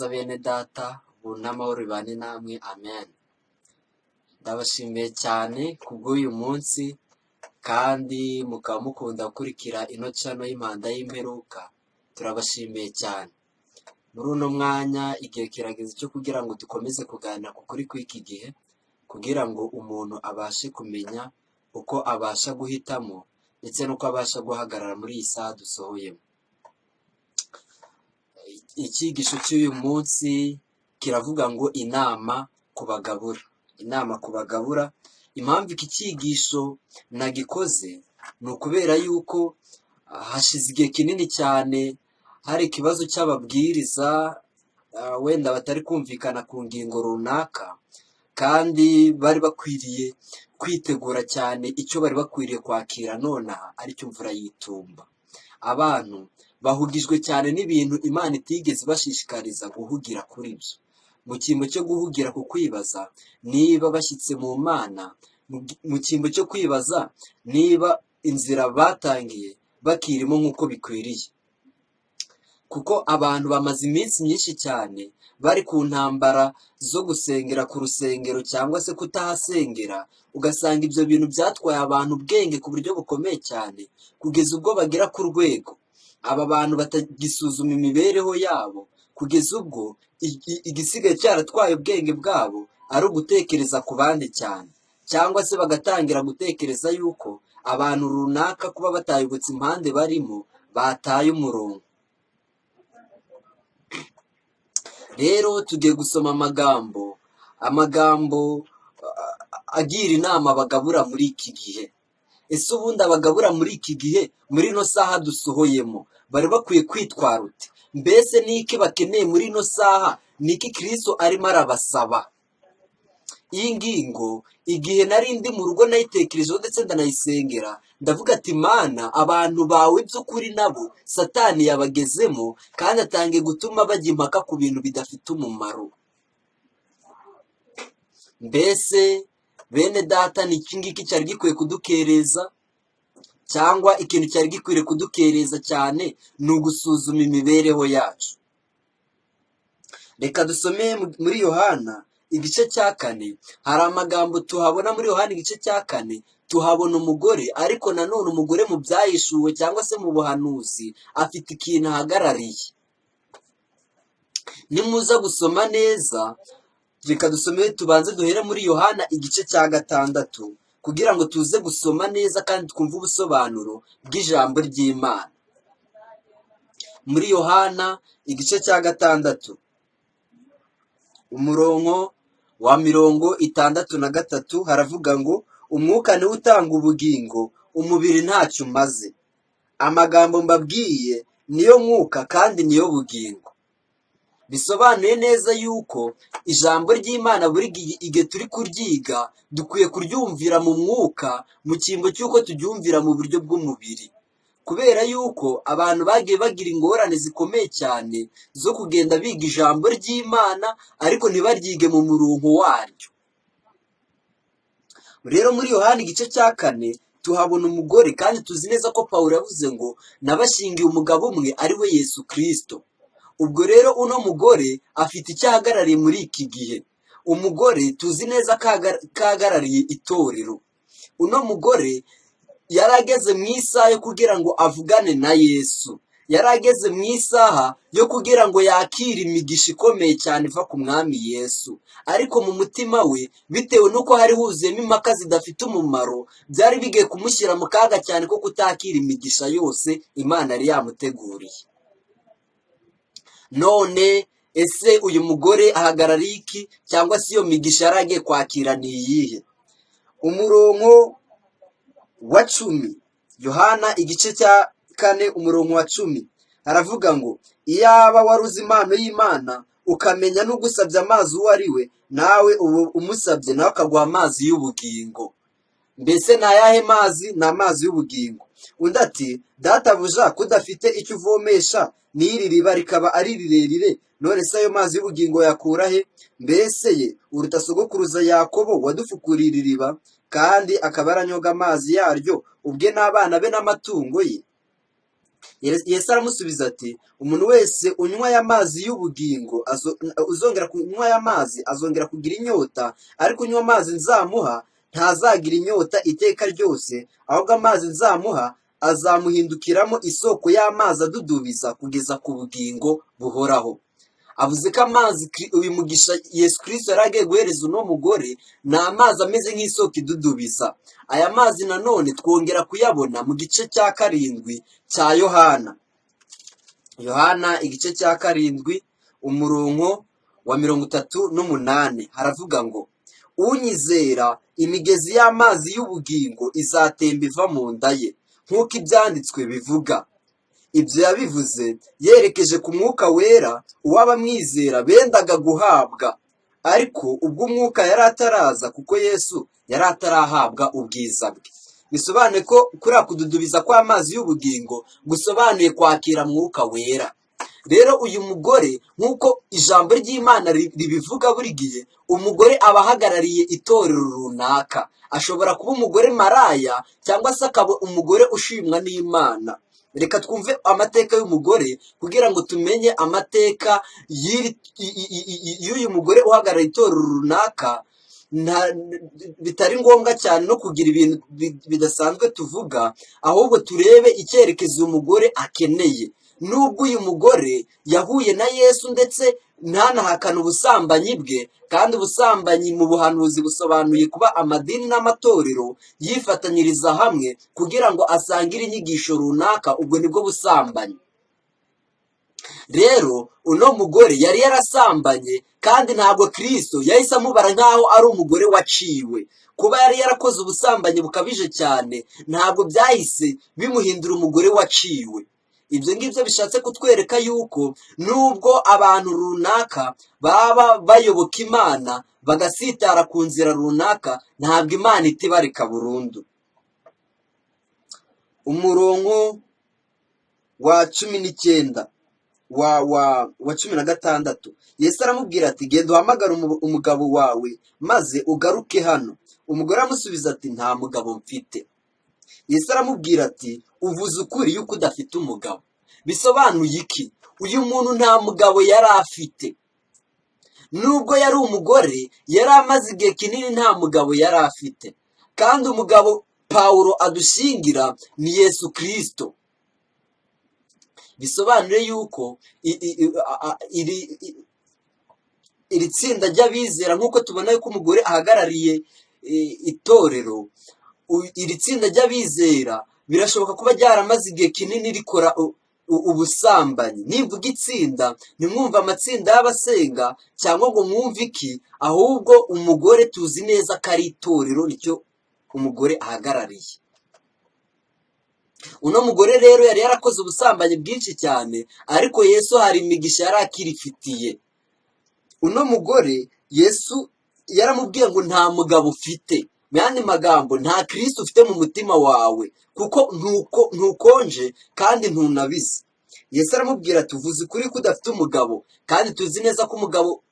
neza bene data, ubu n'amahoro bibane namwe, amen. Ndabashimiye cyane kubw'uyu munsi kandi mukaba mukunda gukurikira ino cano y'impanda y'imperuka. Turabashimiye cyane. Muri uno mwanya igihe kirageze cyo kugira ngo dukomeze kuganira ku kuri kw'iki gihe, kugira ngo umuntu abashe kumenya uko abasha guhitamo ndetse n'uko abasha guhagarara muri iyi saha dusohoyemo. Icyigisho cy'uyu munsi kiravuga ngo inama ku bagabura. Inama ku bagabura. Impamvu iki cyigisho nagikoze ni ukubera yuko hashize igihe kinini cyane hari ikibazo cy'ababwiriza wenda batari kumvikana ku ngingo runaka, kandi bari bakwiriye kwitegura cyane icyo bari bakwiriye kwakira nonaha aricyo mvura y'itumba. Abantu bahugijwe cyane n'ibintu Imana itigeze ibashishikariza guhugira kuri byo. Mu cyimbo cyo guhugira ku kwibaza niba bashyitse mu Mana, mu cyimbo cyo kwibaza niba inzira batangiye bakirimo nk'uko bikwiriye. Kuko abantu bamaze iminsi myinshi cyane bari ku ntambara zo gusengera ku rusengero cyangwa se kutahasengera, ugasanga ibyo bintu byatwaye abantu ubwenge ku buryo bukomeye cyane, kugeza ubwo bagera ku rwego aba bantu batagisuzuma imibereho yabo, kugeza ubwo igisigaye cyaratwaye ubwenge bwabo ari ugutekereza ku bandi cyane, cyangwa se bagatangira gutekereza yuko abantu runaka kuba batayobotse impande barimo bataye umurongo. Rero tugiye gusoma amagambo agira inama abagabura muri iki gihe. Ese ubundi abagabura muri iki gihe, muri ino saha dusohoyemo, bari bakwiye kwitwara ute? Mbese ni iki bakeneye muri ino saha? Ni iki Kristo arimo arabasaba? Iyi ngingo igihe nari ndi mu rugo nayitekerejeho ndetse ndanayisengera, ndavuga ati Mana, abantu bawe by'ukuri nabo Satani yabagezemo kandi atangiye gutuma bajya impaka ku bintu bidafite umumaro. Mbese bene data, ni iki ngiki cyari gikwiye kudukereza? Cyangwa ikintu cyari gikwiriye kudukereza cyane ni ugusuzuma imibereho yacu. Reka dusome muri Yohana igice cya 4. Hari amagambo tuhabona muri Yohana igice cya 4, tuhabona umugore, ariko nanone umugore mu byahishuwe cyangwa se mu buhanuzi afite ikintu ahagarariye. Nimuza gusoma neza, reka dusome, tubanze duhere muri Yohana igice cya 6 kugira ngo tuze gusoma neza kandi twumve ubusobanuro bw'ijambo ry'Imana. Muri Yohana igice cya 6 umurongo wa 63 haravuga ngo umwuka niwe utanga ubugingo, umubiri ntacyo umaze. Amagambo mbabwiye niyo mwuka kandi niyo bugingo. Bisobanuye neza yuko ijambo ry'Imana buri igihe turi kuryiga dukwiye kuryumvira mu mwuka, mu cyimbo cy'uko turyumvira mu buryo bw'umubiri, kubera yuko abantu bagiye bagira ingorane zikomeye cyane zo kugenda biga ijambo ry'Imana ariko ntibaryige mu murongo waryo. Rero muri Yohana igice cya 4 tuhabona umugore, kandi tuzi neza ko Pawulo yavuze ngo nabashingiye umugabo umwe ari we Yesu Kristo. Ubwo rero uno mugore afite icyo ahagarariye muri iki gihe. Umugore tuzi neza ko ahagarariye itorero. Uno mugore yarageze mu isaha yo kugira ngo avugane na Yesu, yarageze mu isaha yo kugira ngo yakire imigisha ikomeye cyane iva ku mwami Yesu, ariko mu mutima we, bitewe n'uko hari huzuyemo impaka zidafite umumaro, byari bigiye kumushyira mu kaga cyane ko kutakira imigisha yose Imana yari yamuteguriye. None ese uyu mugore ahagarariye iki, cyangwa se iyo migisha yari agiye kwakira ni iyihe? Umurongo wa 10, Yohana igice cya 4 umurongo wa 10 haravuga ngo iyaba wari uzi impano y'Imana ukamenya n'ugusabye amazi uwo ari we, nawe ubu umusabye nawe akaguha amazi y'ubugingo. Mbese ni ayahe mazi? Ni amazi y'ubugingo. Undi ati databuja, kudafite icyo uvomesha n'iri riba rikaba ari rirerire, none se ayo mazi y'ubugingo yakura he? Mbese ye uruta sogokuruza Yakobo wadufukuriye iri riba, kandi akaba aranyoga amazi yaryo ubwe n'abana be n'amatungo ye. Yesu aramusubiza ati, umuntu wese unywa aya mazi y'ubugingo uzongera kunywa aya mazi azongera kugira inyota, ariko unywa amazi nzamuha ntazagira inyota iteka ryose, ahubwo amazi nzamuha azamuhindukiramo isoko y'amazi adudubiza kugeza ku bugingo buhoraho. Avuze ko amazi uyu mugisha Yesu Kristo yari agiye guhereza uno mugore ni amazi ameze nk'isoko idudubiza. Aya mazi nanone twongera kuyabona mu gice cya 7 cya Yohana igice cya 7 umurongo wa 38 haravuga ngo, unyizera imigezi y'amazi y'ubugingo izatemba iva mu nda ye, nk'uko ibyanditswe bivuga. Ibyo yabivuze yerekeje ku mwuka wera uw'abamwizera bendaga guhabwa, ariko ubwo umwuka yari ataraza kuko Yesu yari atarahabwa ubwiza bwe. Bisobanuye ko kuriya kududubiza kw'amazi y'ubugingo gusobanuye kwakira mwuka wera. Rero uyu mugore nk'uko ijambo ry'Imana ribivuga buri gihe, umugore aba ahagarariye itorero runaka. Ashobora kuba umugore maraya cyangwa se akaba umugore ushimwa n'Imana. Reka twumve amateka y'umugore kugira ngo tumenye amateka y'uyu mugore uhagarariye itorero runaka. Bitari ngombwa cyane no kugira ibintu bidasanzwe tuvuga, ahubwo turebe icyerekezo uyu mugore akeneye. Nubwo uyu mugore yahuye na Yesu ndetse ntanahakana ubusambanyi bwe, kandi ubusambanyi mu buhanuzi busobanuye kuba amadini n'amatorero yifatanyiriza hamwe kugira ngo asangire inyigisho runaka, ubwo nibwo busambanyi. Rero uno mugore yari yarasambanye, kandi ntabwo Kristo yahise amubara nk'aho ari umugore waciwe. Kuba yari yarakoze ubusambanyi bukabije cyane ntabwo byahise bimuhindura umugore waciwe. Ibyo ngibyo bishatse kutwereka yuko nubwo abantu runaka baba bayoboka Imana bagasitara ku nzira runaka, ntabwo Imana itibareka burundu. Umurongo wa 19 wa 16 Yesu aramubwira ati, genda uhamagara umugabo wawe maze ugaruke hano. Umugore amusubiza ati, nta mugabo mfite. Yesu aramubwira ati, uvuze ukuri yuko udafite umugabo. Bisobanuye iki? Uyu muntu nta mugabo yari afite. Nubwo yari umugore, yari amaze igihe kinini nta mugabo yari afite. Kandi umugabo Pawulo adushingira ni Yesu Kristo. Bisobanuye yuko iri tsinda ry'abizera, nk'uko tubona yuko umugore ahagarariye itorero, iri tsinda ry'abizera birashoboka kuba ryaramaze igihe kinini rikora ubusambanyi. Nivuga itsinda ntimwumve amatsinda y'abasenga cyangwa ngo mwumve iki, ahubwo umugore tuzi neza ko ari itorero, nicyo umugore ahagarariye. Uno mugore rero yari yarakoze ubusambanyi bwinshi cyane, ariko Yesu hari imigisha yari akirifitiye. Uno mugore Yesu yaramubwiye ngo nta mugabo ufite. Mu yandi magambo, nta Kristo ufite mu mutima wawe, kuko ntukonje kandi ntunabize. Yesu aramubwira ati, uvuze ukuri ko udafite umugabo, kandi tuzi neza ko umugabo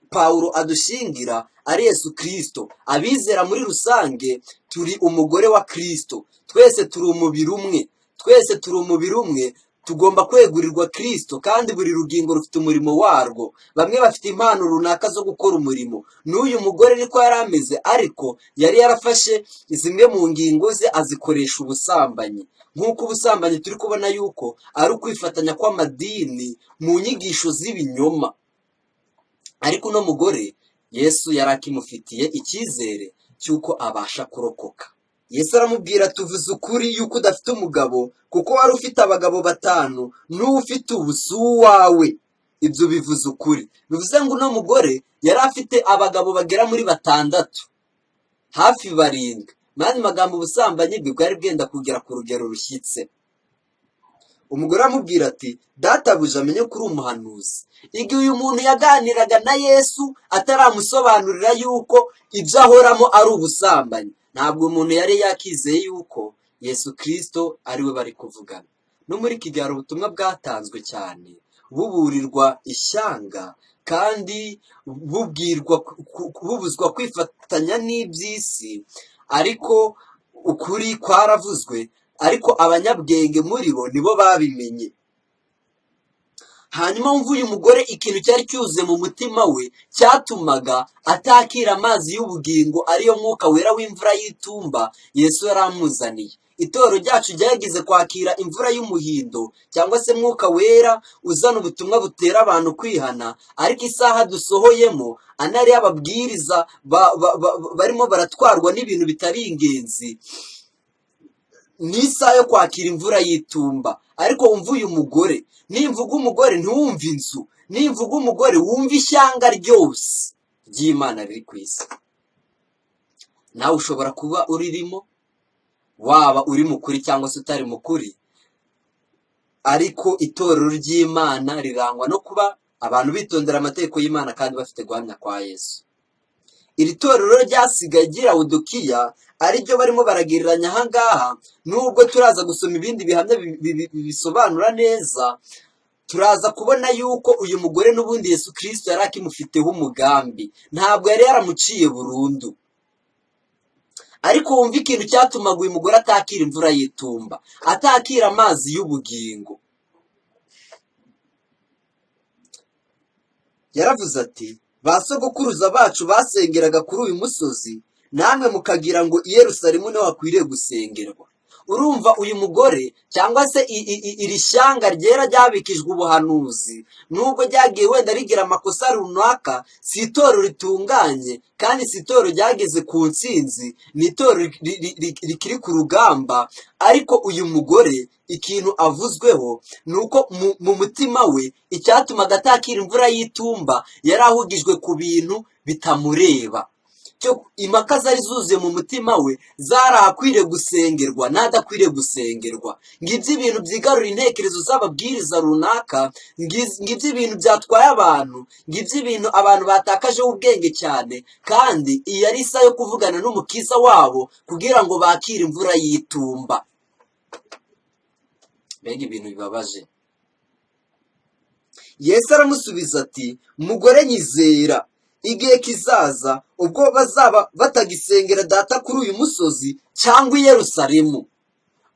Pawulo adushingira ari Yesu Kristo. Abizera muri rusange turi umugore wa Kristo. Twese turi umubiri umwe. Twese turi umubiri umwe, tugomba kwegurirwa Kristo, kandi buri rugingo rufite umurimo warwo. Bamwe bafite impano runaka zo gukora umurimo. N'uyu mugore niko yari ameze, ariko yari yarafashe zimwe mu ngingo ze azikoresha ubusambanyi. Nk'uko ubusambanyi turi kubona yuko ari ukwifatanya kw'amadini mu nyigisho z'ibinyoma. Ariko uno mugore Yesu yari akimufitiye icyizere cy'uko abasha kurokoka. Yesu aramubwira, tuvuze ukuri yuko udafite umugabo, kuko wari ufite abagabo 5, n'uwo ufite ubu si uwawe. Ibyo bivuze ukuri. Bivuze ngo uno mugore yari afite abagabo bagera muri 6, hafi 7. Mani magambo ubusambanyi bwe bwari bwenda kugera ku rugero rushyitse. Umugore amubwira ati, databuja amenye ko uri umuhanuzi. Igihe uyu muntu yaganiraga na Yesu ataramusobanurira yuko ibyo ahoramo ari ubusambanyi, ntabwo umuntu yari yakizeye yuko Yesu Kristo ari we bari kuvugana. No muri iki gihe ubutumwa bwatanzwe cyane, buburirwa ishyanga, kandi bubuzwa kwifatanya n'iby'isi, ariko ukuri kwaravuzwe. ariko abanyabwenge muri bo nibo babimenye. Hanyuma wumva uyu mugore ikintu cyari cyuzuye mu mutima we cyatumaga atakira amazi y'ubugingo ariyo mwuka wera w'imvura y'itumba Yesu yari amuzaniye. Itorero ryacu ryagize kwakira imvura y'umuhindo cyangwa se mwuka wera uzana ubutumwa butera abantu kwihana, ariko isaha dusohoyemo anari ababwiriza barimo baratwarwa n'ibintu bitari ingenzi, ni isaha yo kwakira imvura y'itumba. Ariko wumva uyu mugore, nimvuga umugore ntiwumve inzu, nimvuga umugore wumva ishyanga ryose ry'Imana riri ku isi. Nawe ushobora kuba uririmo, waba uri mukuri cyangwa se utari mukuri, ariko itorero ry'Imana rirangwa no kuba abantu bitondera amategeko y'Imana kandi bafite guhamya kwa Yesu. Iri torero ryasigaye Lawodikiya ariryo barimo baragiriranya ahangaha, nubwo turaza gusoma ibindi bihamya bisobanura neza, turaza kubona yuko uyu mugore n'ubundi Yesu Kristo yari akimufiteho umugambi, ntabwo yari yaramuciye burundu. Ariko wumva ikintu cyatumaga uyu mugore atakira imvura y'itumba, atakira amazi y'ubugingo. Yaravuze ati, ba sogokuruza bacu basengeraga kuri uyu musozi, namwe mukagira ngo i Yerusalemu niho hakwiriye gusengerwa. Urumva uyu mugore cyangwa se iri shyanga ryera ryabikijwe ubuhanuzi, nubwo ryagiye wenda rigira amakosa runaka, si itorero ritunganye kandi si itorero ryageze ku ntsinzi, ni itorero rikiri ku rugamba. Ariko uyu mugore ikintu avuzweho ni uko mu mutima we icyatumaga atakira imvura y'itumba yari ahugijwe ku bintu bitamureba. Impaka zari zuzuye mu mutima we zari ahakwiriye gusengerwa n'adakwiriye gusengerwa. Ngibyo ibintu byigarura intekerezo z'ababwiriza runaka, ngibyo ibintu byatwaye abantu, ngibyo ibintu abantu batakajeho ubwenge cyane, kandi iyi ari isaha yo kuvugana n'umukiza wabo kugira ngo bakire imvura y'itumba. Mbega ibintu bibabaje. Yesu aramusubiza ati, mugore nyizera, igihe kizaza ubwo bazaba batagisengera data kuri uyu musozi cyangwa i Yerusalemu.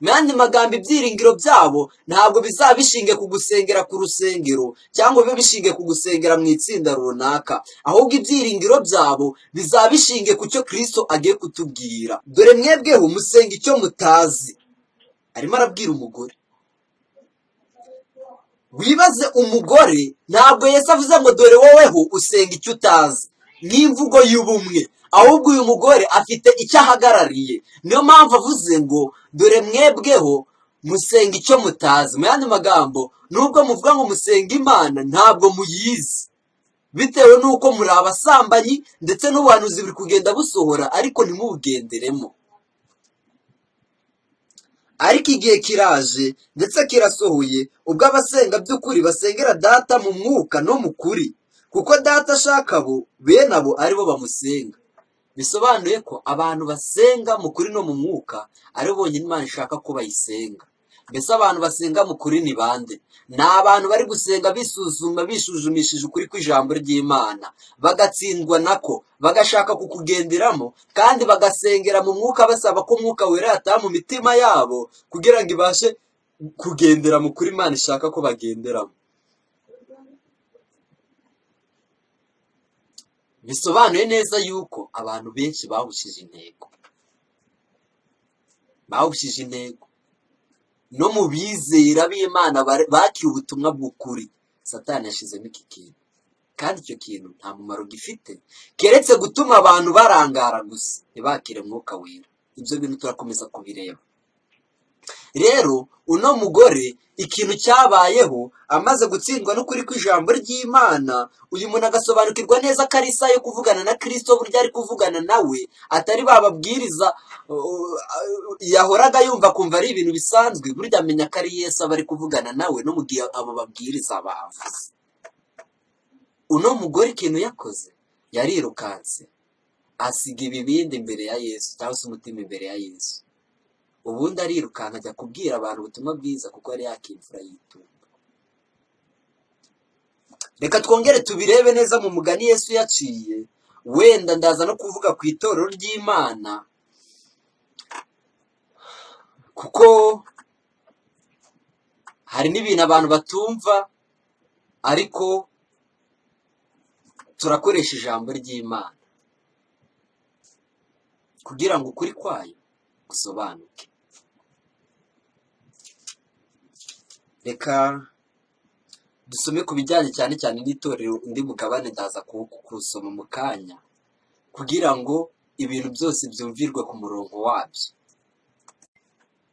Mu yandi magambo, ibyiringiro byabo ntabwo bizaba bishingiye ku gusengera ku rusengero cyangwa bibe bishingiye ku gusengera mu itsinda runaka, ahubwo ibyiringiro byabo bizaba bishingiye ku cyo Kristo agiye kutubwira. Dore mwebweho musenga icyo mutazi. Arimo arabwira umugore. Wibaze umugore, ntabwo Yesu avuze ngo dore woweho usenga icyo utazi nk'imvugo y'ubumwe, ahubwo uyu mugore afite icyo ahagarariye. Niyo mpamvu avuze ngo dore mwebweho musenga icyo mutazi. Mu yandi magambo, nubwo muvuga ngo musenga Imana ntabwo muyizi, bitewe n'uko muri abasambanyi ndetse n'ubuhanuzi buri kugenda busohora, ariko ntimubugenderemo. Ariko igihe kiraje ndetse kirasohoye ubwo abasenga by'ukuri basengera data mu mwuka no mu kuri, kuko data ashaka abo bene abo aribo bamusenga. Bisobanuye ko abantu basenga mu kuri no mu mwuka ari bonyine Imana ishaka ko bayisenga. Mbese abantu basenga mu kuri ni bande? Ni abantu bari gusenga bisuzuma, bishujumishije ukuri kw'ijambo ry'Imana, bagatsindwa nako, bagashaka kukugenderamo, kandi bagasengera mu mwuka basaba ko umwuka wera yataha mu mitima yabo kugira ngo ibashe kugendera mu kuri Imana ishaka ko bagenderamo. Bisobanuye neza yuko abantu benshi bahushije intego. Bahushije intego. No mu bizera b'Imana bakiye ubutumwa bw'ukuri, Satani yashizemo iki kintu, kandi icyo kintu nta mumaro gifite keretse gutuma abantu barangara gusa ntibakire mwuka wera. Ibyo bintu turakomeza kubireba. Rero uno mugore ikintu cyabayeho amaze gutsindwa n'ukuri kw'ijambo ry'Imana, uyu muntu agasobanukirwa neza ko ari isaha yo kuvugana na Kristo, burya ari kuvugana nawe, atari bababwiriza yahoraga yumva kumva ari ibintu bisanzwe. Burya amenya ko ari Yesu aba ari kuvugana nawe no mu gihe abo babwiriza bavuze. Uno mugore ikintu yakoze, yarirukanse asiga ibibindi imbere ya Yesu, cyangwa se umutima imbere ya Yesu. Ubundi arirukanka ajya kubwira abantu ubutumwa bwiza kuko yari yakiye imvura y'itumba. Reka twongere tubirebe neza mu mugani Yesu yaciye, wenda ndaza no kuvuga ku itorero ry'Imana, ku kuko hari n'ibintu abantu batumva, ariko turakoresha ijambo ry'Imana kugira ngo ukuri kwayo gusobanuke. Reka dusome ku bijyanye cyane cyane n'itorero, undi mugabane ndaza kuwusoma mu kanya kugira ngo ibintu byose byumvirwe ku murongo wabyo.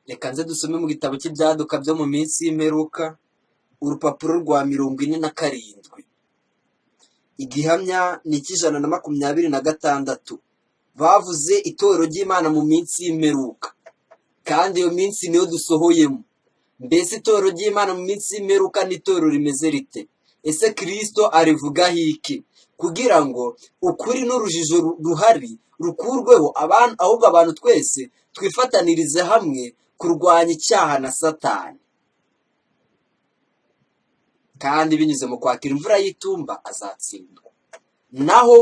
Reka nze dusome mu gitabo cy'ibyaduka byo mu minsi y'imperuka, urupapuro rwa 47. Igihamya ni icy'126. Bavuze itorero ry'Imana mu minsi y'imperuka, kandi iyo minsi niyo dusohoyemo. Mbese itorero ry'Imana mu minsi y'imperuka ni itorero rimeze rite? Ese Kristo arivugaho iki? Kugira ngo ukuri n'urujijo ruhari rukurweho, ahubwo abantu twese twifatanirize hamwe kurwanya icyaha na Satani. Kandi binyuze mu kwakira imvura y'itumba azatsindwa. Naho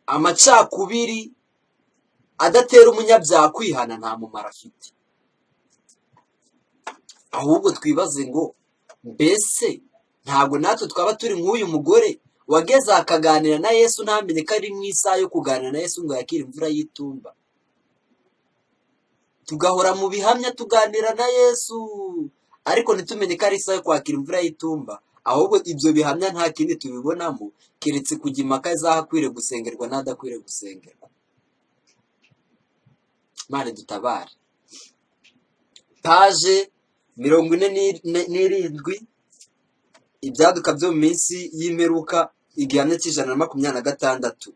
amacakubiri adatera umunyabyaha kwihana nta mumaro afite. Ahubwo twibaze ngo mbese ntabwo natwe twaba turi nk'uyu mugore wageze akaganira na Yesu ntamenye ko ari mu isaha yo kuganira na Yesu ngo yakire imvura y'itumba? Tugahora mu bihamya tuganira na Yesu, ariko ntitumenye ko ari isaha yo kwakira imvura y'itumba. Ahubwo ibyo bihamya nta kindi tubibonamo keretse kujya impaka z'ahakwiriye gusengerwa n'adakwiriye gusengerwa. Imana dutabare. Paje 47, ibyaduka byo mu minsi y'imperuka, igihamya cy'126.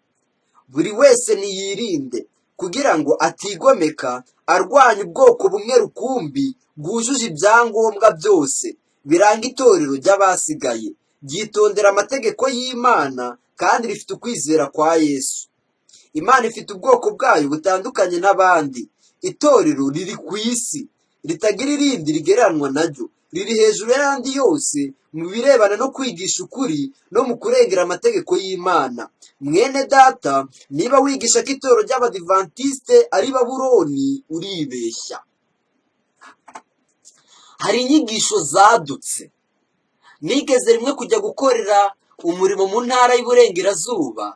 Buri wese niyirinde kugira ngo atigomeka arwanya ubwoko bumwe rukumbi bwujuje ibyangombwa byose biranga itorero ry'abasigaye, ryitondera amategeko y'Imana kandi rifite ukwizera kwa Yesu. Imana ifite ubwoko bwayo butandukanye n'abandi. Itorero riri ku isi, ritagira irindi rigereranwa naryo, riri hejuru y'ayandi yose mu birebana no kwigisha ukuri no mu kurengera amategeko y'Imana. Mwene data, niba wigisha ko itorero ry'Abadivantisite ari Babuloni, uribeshya. Hari inyigisho zadutse. Nigeze rimwe kujya gukorera umurimo mu ntara y'Iburengerazuba,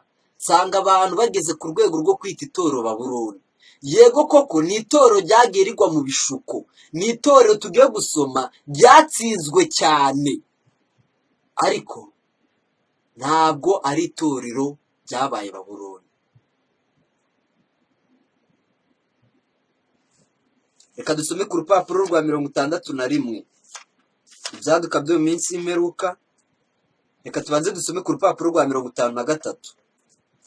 nsanga abantu bageze ku rwego rwo kwita itorero Babuloni. Yego koko ni itorero ryagiye rigwa mu bishuko, ni itorero tugiye gusoma ryatsinzwe cyane, ariko ntabwo ari itorero ryabaye Babuloni. Reka dusome ku rupapuro rwa 61, ibyaduka byo mu minsi y'imperuka. Reka tubanze dusome ku rupapuro rwa 53.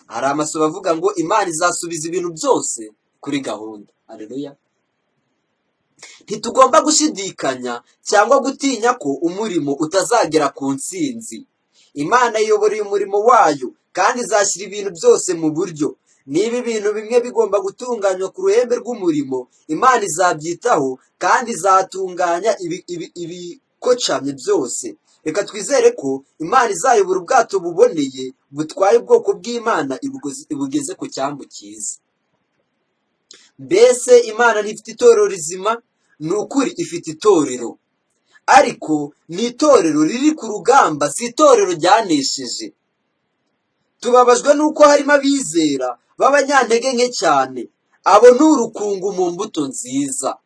Hari amasomo avuga ngo Imana izasubiza ibintu byose kuri gahunda. Haleluya. Ntitugomba gushidikanya cyangwa gutinya ko umurimo utazagera ku ntsinzi. Imana iyoboreye umurimo wayo kandi izashyira ibintu byose mu buryo. Niba ibintu bimwe bigomba gutunganywa ku ruhembe rw'umurimo, Imana izabyitaho kandi izatunganya ibikocamye byose. Reka twizere ko Imana izayobora ubwato buboneye butwaye ubwoko bw'Imana ibugeze ku cyambu cyiza. Mbese Imana ntifite itorero rizima? Ni ukuri ifite itorero, ariko ni itorero riri ku rugamba, si itorero ryanesheje. Tubabajwe nuko harimo abizera b'abanyantege nke cyane. Abo ni urukungu mu mbuto nziza.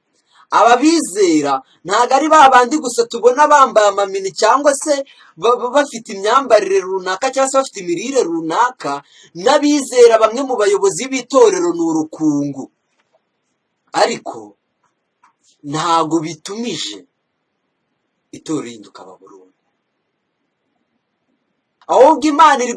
Aba bizera ntabwo ari ba bandi gusa tubona bambaye amamini cyangwa se bafite imyambarire runaka cyangwa se bafite imirire runaka. N'abizera bamwe mu bayobozi b'itorero ni urukungu, ariko ntabwo bitumije itorero rihinduka Babuloni. Ahubwo Imana iri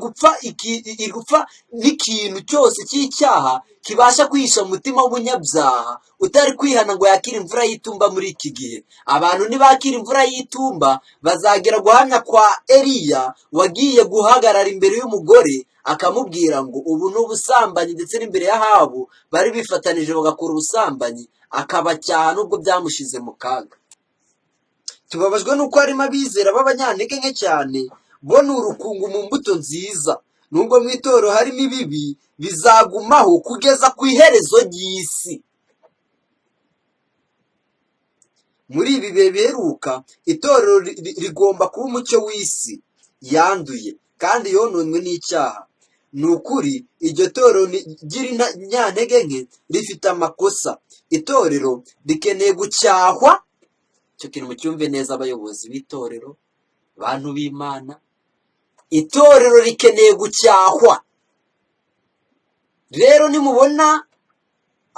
gupfa n'ikintu cyose cy'icyaha kibasha kwihisha mu mutima w'umunyabyaha utari kwihana ngo yakire imvura y'itumba. Muri iki gihe abantu nibakira imvura y'itumba bazagera guhamya kwa Eliya wagiye guhagarara imbere y'umugore akamubwira ngo ubu ni ubusambanyi, ndetse n'imbere y'Ahabu bari bifatanije bagakora ubusambanyi, akabacyaha nubwo byamushize mu kaga. Tubabajwe nuko harimo abizera b'abanyantege nke cyane. Bo ni urukungu mu mbuto nziza. Nubwo mu itorero harimo ibibi, bizagumaho kugeza ku iherezo ry'isi. muri ibi bihe biheruka itorero rigomba kuba umucyo w'isi yanduye kandi yononwe n'icyaha. Ni ukuri iryo torero ry'intege nke rifite amakosa. Itorero rikeneye gucyahwa. Icyo kintu mucyumve neza abayobozi b'itorero, bantu b'Imana. Itorero rikeneye gucyahwa. Rero nimubona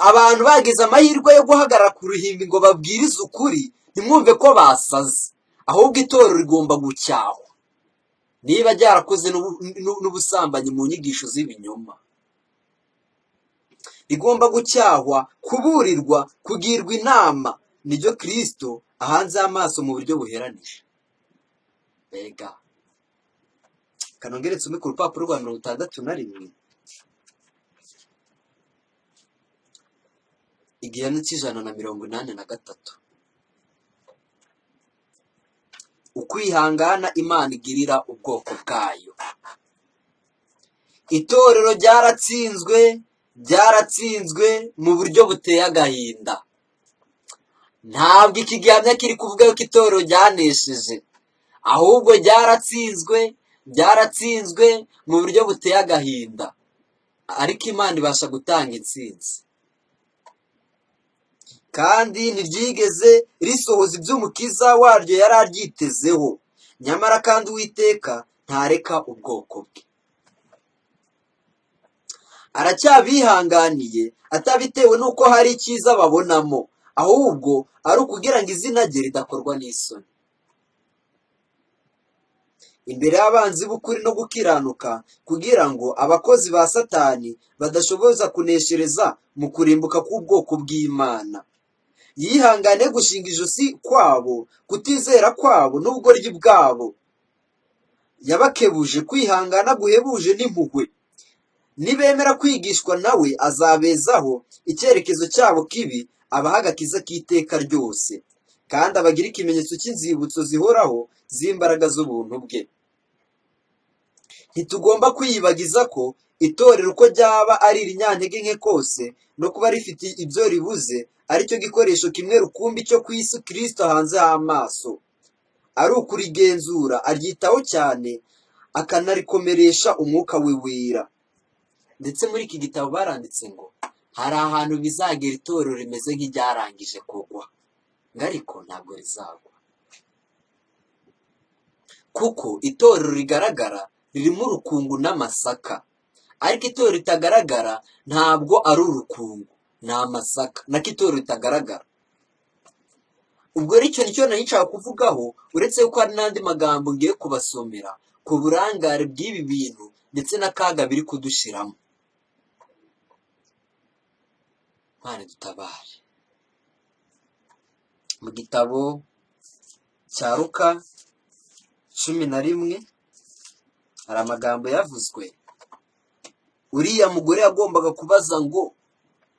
abantu bagize amahirwe yo guhagarara ku ruhimbi ngo babwirize ukuri, ntimwumve ko basaze, ahubwo itorero rigomba gucyahwa. Niba ryarakoze n'ubusambanyi mu nyigisho z'ibinyoma, rigomba gucyahwa, kuburirwa, kugirwa inama. Nibyo Kristo ahanze amaso mu buryo buheranije. Mbega kanongere nsome ku rupapuro rwa 61, igihano cy'183. Ukwihangana Imana igirira ubwoko bwayo. Itorero ryaratsinzwe mu buryo buteye agahinda. Ntabwo iki gihamya kiri kuvuga yuko itorero ryanesheje, ahubwo ryaratsinzwe mu buryo buteye agahinda, ariko Imana ibasha gutanga intsinzi. Kandi ntiryigeze risohoza iby'umukiza waryo yari aryitezeho. Nyamara kandi Uwiteka ntareka ubwoko bwe. Aracyabihanganiye atabitewe n'uko hari icyiza babonamo, ahubwo ari ukugira ngo izina rye ridakorwa n'isoni. Imbere y'abanzi b'ukuri no gukiranuka, kugira ngo abakozi ba Satani badashoboza kuneshereza mu kurimbuka k'ubwoko bw'Imana. Yihangane gushinga ijosi kwabo, kutizera kwabo n'ubugoryi bwabo. Yabakebuje kwihangana guhebuje n'impuhwe. Nibemera kwigishwa nawe, azabezaho icyerekezo cyabo kibi, abaha agakiza k'iteka ryose, kandi abagira ikimenyetso cy'inzibutso zihoraho z'imbaraga z'ubuntu bwe. Ntitugomba kwiyibagiza ko itorero uko ryaba ari irinyantege nke kose, no kuba rifite ibyo ribuze, aricyo gikoresho kimwe rukumbi cyo ku isi Kristo hanze h'amaso. Ari ukurigenzura, aryitaho cyane, akanarikomeresha umwuka we wera. Ndetse muri iki gitabo baranditse ngo hari ahantu bizagera itorero rimeze nk'iryarangije kugwa, ngo ariko ntabwo rizagwa, kuko itorero rigaragara ririmo urukungu n'amasaka, ariko itorero ritagaragara ntabwo ari urukungu, ni amasaka. Nako itorero ritagaragara. Ubwo rero icyo nicyo nari nshaka kuvugaho, uretse yuko hari n'andi magambo ngiye kubasomera ku burangare bw'ibi bintu ndetse n'akaga biri kudushiramo. Mana dutabare. Mu gitabo cya Luka 11 hari amagambo yavuzwe. Uriya mugore yagombaga kubaza ngo,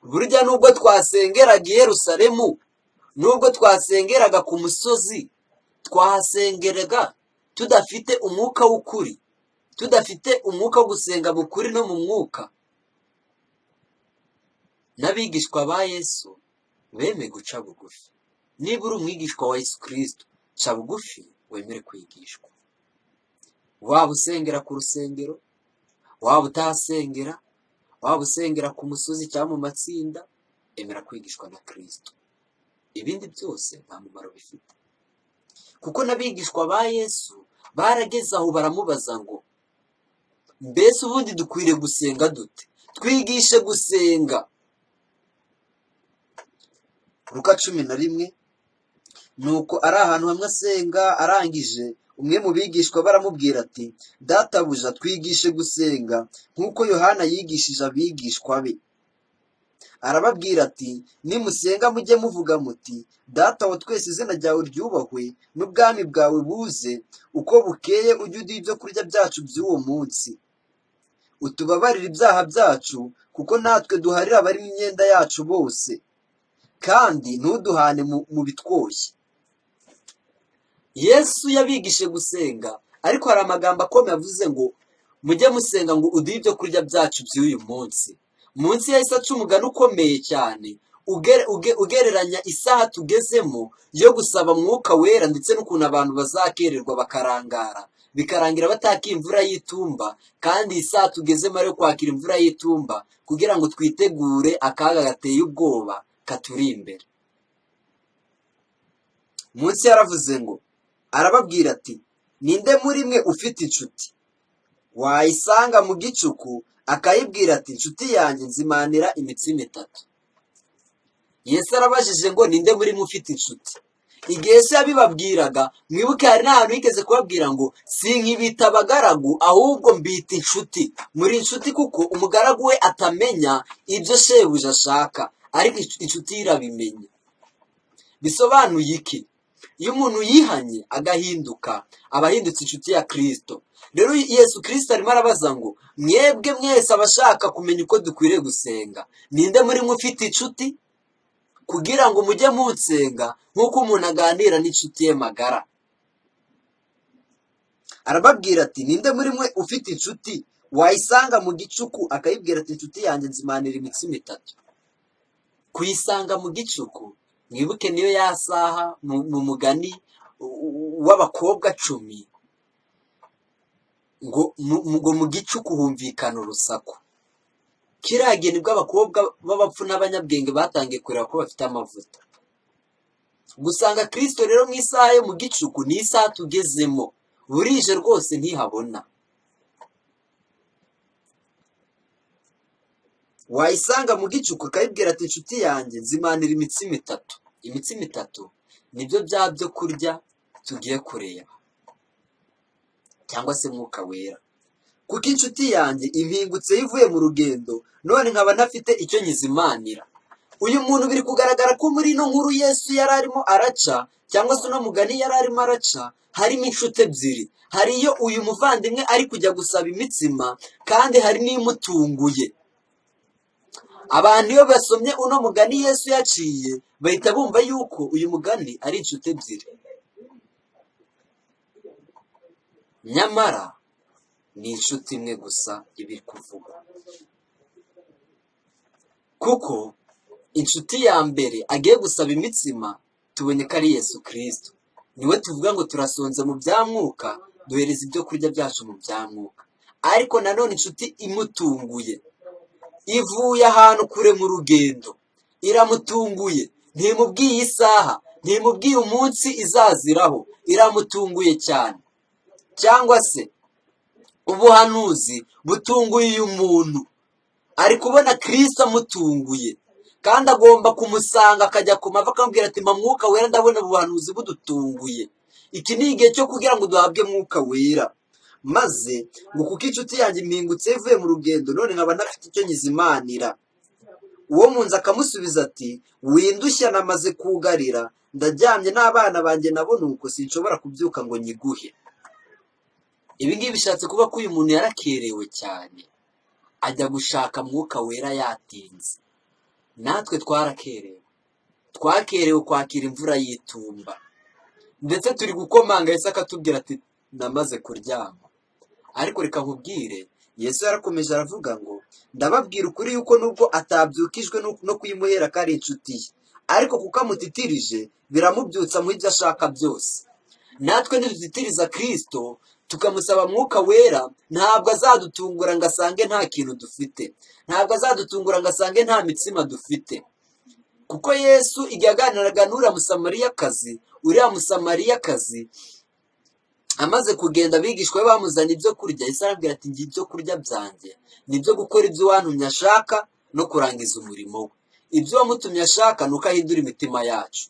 burya nubwo twasengeraga i Yerusalemu, nubwo twasengeraga ku musozi, twahasengeraga tudafite umwuka w'ukuri, tudafite umwuka wo gusenga mu kuri no mu mwuka. N'abigishwa ba Yesu bemeye guca bugufi. Niba uri umwigishwa wa Yesu Kristo, ca bugufi wemere kwigishwa. Waba usengera ku rusengero, waba utahasengera, waba usengera ku musozi cyangwa mu matsinda, emera kwigishwa na Kristo. Ibindi byose nta mumaro bifite. Kuko n'abigishwa ba Yesu barageze aho baramubaza ngo, mbese ubundi dukwiriye gusenga dute? Twigishe gusenga. Luka 11, nuko ari ahantu hamwe asenga, arangije umwe mu bigishwa baramubwira ati, databuja twigishe gusenga nk'uko Yohana yigishije abigishwa be. Arababwira ati, nimusenga mujye muvuga muti, data wa twese izina ryawe ryubahwe, n'ubwami bwawe buze, uko bukeye ujye uduha ibyo kurya byacu by'uwo munsi. Utubabarire ibyaha byacu, kuko natwe duharira abari mu myenda yacu bose, kandi ntuduhane mu bitwoshye. Yesu yabigishe gusenga, ariko hari amagambo akomeye avuze ngo, mujye musenga ngo uduhe ibyo kurya byacu by'uyu munsi. Munsi yahise aca umugani ukomeye cyane, ugereranya isaha tugezemo yo gusaba mwuka wera ndetse n'ukuntu abantu bazakererwa bakarangara bikarangira bataka imvura y'itumba, kandi iyi saha tugezemo ari yo kwakira imvura y'itumba kugira ngo twitegure akaga gateye ubwoba katuri imbere. Munsi yaravuze ngo, arababwira ati, ninde muri mwe ufite inshuti wayisanga mu gicuku akayibwira ati, inshuti yanjye nzimanira imitsima 3? Yesu arabajije ngo ninde muri mwe ufite inshuti. Igihe Yesu yabibabwiraga, mwibuke hari n'ahantu yigeze kubabwira ngo sinkibita abagaragu ahubwo mbita inshuti. Muri inshuti kuko umugaragu we atamenya ibyo shebuja ashaka, ariko inshuti ye irabimenya. Bisobanuye iki? Iyo umuntu yihanye agahinduka aba ahindutse inshuti ya Kristo. Rero Yesu Kristo arimo arabaza ngo, mwebwe mwese abashaka kumenya uko dukwiriye gusenga, ninde muri mwe ufite inshuti kugira ngo mujye munsenga nk'uko umuntu aganira n'inshuti ye magara? Arababwira ati, ninde muri mwe ufite inshuti wayisanga mu gicuku akayibwira ati, inshuti yanjye nzimanira imitsima 3? Kuyisanga mu gicuku, mwibuke niyo ya saha mu mugani w'abakobwa 10 ngo mu gicuku humvikana urusaku. Kiriya gihe nibwo abakobwa b'abapfu n'abanyabwenge batangiye kureba ko bafite amavuta. Gusanga Kristo rero mu isaha yo mu gicuku ni isaha tugezemo, burije rwose ntihabona. Wayisanga mu gicuku akayibwira ati, inshuti yanjye nzimanira imitsima 3. Imitsima 3 nibyo byo kurya tugiye kureba, cyangwa se mwuka wera. Kuko inshuti yanjye impingutse yivuye mu rugendo, none nkaba ntafite icyo nyizimanira. Uyu muntu biri kugaragara ko muri ino nkuru Yesu yari arimo araca, cyangwa se uno mugani yari arimo araca, harimo inshuti ebyiri. Hari iyo uyu muvandimwe ari kujya gusaba imitsima, kandi hari n'imutunguye. Abantu iyo basomye uno mugani Yesu yaciye, bahita bumva yuko uyu mugani ari inshuti ebyiri. Nyamara ni inshuti imwe gusa ibi kuvugwa. Kuko inshuti ya mbere agiye gusaba imitsima tubonye ko ari Yesu Kristo. Niwe tuvuga ngo turasonze mu bya mwuka, duhereza ibyo kurya byacu mu bya mwuka. Ariko nanone inshuti imutunguye, ivuye ahantu kure mu rugendo, iramutunguye, ntimubwiye isaha, ntimubwiye umunsi izaziraho, iramutunguye cyane. Cyangwa se ubuhanuzi butunguye uyu muntu, ari kubona Kristo amutunguye, kandi agomba kumusanga akajya ku mavi akamubwira ati, mwuka wera ndabona ubuhanuzi budutunguye. Iki ni igihe cyo kugira ngo duhabwe mwuka wera. Maze ngo kuko inshuti yanjye impingutse ivuye mu rugendo, none nkaba ntafite icyo nyizimanira. Uwo munsi akamusubiza ati, windushya namaze kugarira, ndaryamye n'abana banjye nabo nuko sinshobora kubyuka ngo nyiguhe. Ibi ngibi bishatse kuba ko uyu muntu yarakerewe cyane, ajya gushaka mwuka wera yatinze. Natwe twarakerewe, twakerewe kwakira imvura y'itumba, ndetse turi gukomanga Yesu akatubwira ati, namaze kuryama. Ariko reka nkubwire, Yesu yarakomeje aravuga ngo, ndababwira ukuri yuko nubwo atabyukijwe no kuyimuhera ko ari inshuti ye, ariko kuko amutitirije biramubyutsa mu ibyo ashaka byose. Natwe nidutitiriza Kristo tukamusaba mwuka wera, ntabwo azadutungura ngo asange nta kintu dufite, ntabwo azadutungura ngo asange nta mitsima dufite. Kuko Yesu igihe aganiraga n'uriya musamariyakazi, uriya musamariyakazi amaze kugenda abigishwa be bamuzanye ibyo kurya, Yesu arabwira ati, ngiye ibyo kurya byanjye ni ibyo gukora ibyo uwantumye ashaka no kurangiza umurimo we. Ibyo uwamutumye ashaka ni uko ahindura imitima yacu,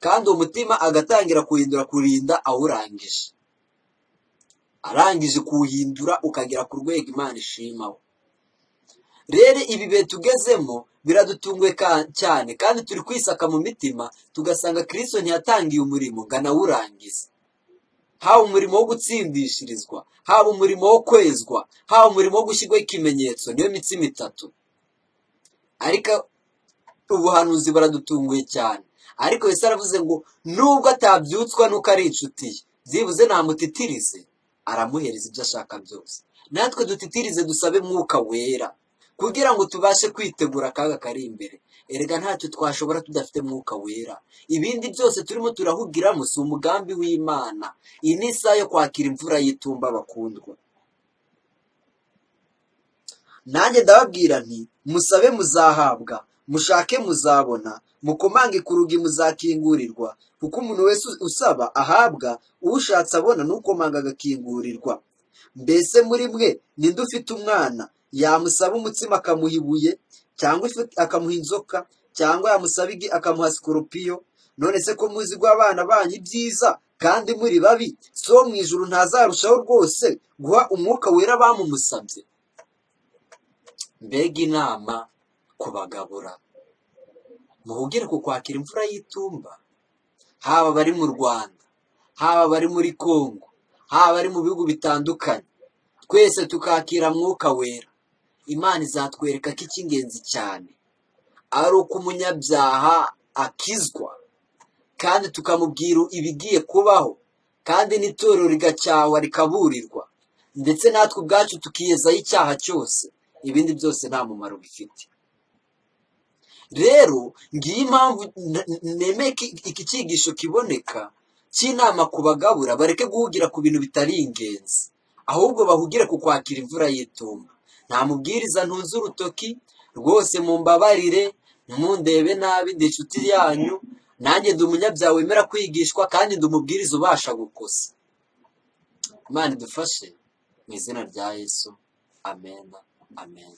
kandi uwo mutima agatangira kuwuhindura kurinda awurangije. Arangije kuwuhindura ukagera ku rwego Imana ishimaho. Rero ibi bihe tugezemo biradutunguye cyane, kandi turi kwisaka mu mitima tugasanga Kristo ntiyatangiye umurimo ngo anawurangize. Haba umurimo wo gutsindishirizwa, haba umurimo wo kwezwa, haba umurimo wo gushyirwaho ikimenyetso, niyo mitsima 3. Ariko ubuhanuzi buradutunguye cyane. Ariko Yesu aravuze ngo nubwo atabyutswa nuko ari inshuti ye, byibuze namutitirize aramuhereza ibyo ashaka byose. Natwe dutitirize dusabe mwuka wera, kugira ngo tubashe kwitegura akaga kari imbere. Erega ntacyo twashobora tudafite mwuka wera. Ibindi byose turimo turahugiramo si umugambi w'Imana. Iyi ni isaha yo kwakira imvura y'itumba bakundwa. Nanjye ndababwira nti musabe muzahabwa, mushake muzabona, mukomange ku rugi muzakingurirwa, kuko umuntu wese usaba ahabwa, ushatse abona, n'ukomanga agakingurirwa. Mbese muri mwe ninde ufite umwana yamusaba umutsima akamuha ibuye, cyangwa akamuha inzoka, cyangwa yamusaba igi akamuha sikoropiyo? None se ko muzi ko abana banyu ibyiza kandi muri babi, so mu ijuru ntazarushaho rwose guha umwuka wera bamumusabye? Mbega inama kubagabura. Muhugire ku kwakira imvura y'itumba, haba abari mu Rwanda, haba abari muri Kongo, haba abari mu bihugu bitandukanye, twese tukakira mwuka wera. Imana izatwereka ko icy'ingenzi cyane ari uko umunyabyaha akizwa, kandi tukamubwira ibigiye kubaho, kandi n'itorero rigacyahwa rikaburirwa, ndetse natwe ubwacu tukiyezaho icyaha cyose. Ibindi byose nta mumaro bifite. Rero ngiyi impamvu nemeye iki cyigisho kiboneka cy'inama ku bagabura bareke guhugira ku bintu bitari ingenzi, ahubwo bahugire ku kwakira imvura y'itumba. Nta mubwiriza ntunze urutoki rwose, mumbabarire ntimundebe nabi, ndi inshuti yanyu, nanjye ndi umunyabyaha wemera kwigishwa, kandi ndi umubwiriza ubasha gukosa. Imana idufashe mu izina rya Yesu, amen, amen.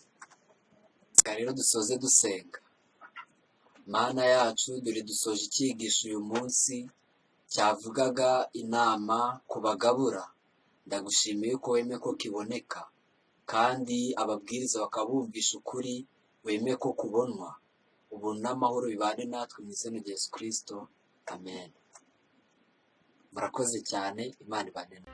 Rero dusoze dusenga. Mana yacu, dore dusoje icyigisho uyu munsi cyavugaga inama ku bagabura. Ndagushimiye ko wemeye ko kiboneka, kandi ababwiriza bakabumvisha ukuri, wemeye ko kubonwa. Ubu n'amahoro bibane natwe mu izina rya Yesu Kristo, amen. Murakoze cyane, Imana ibane natwe.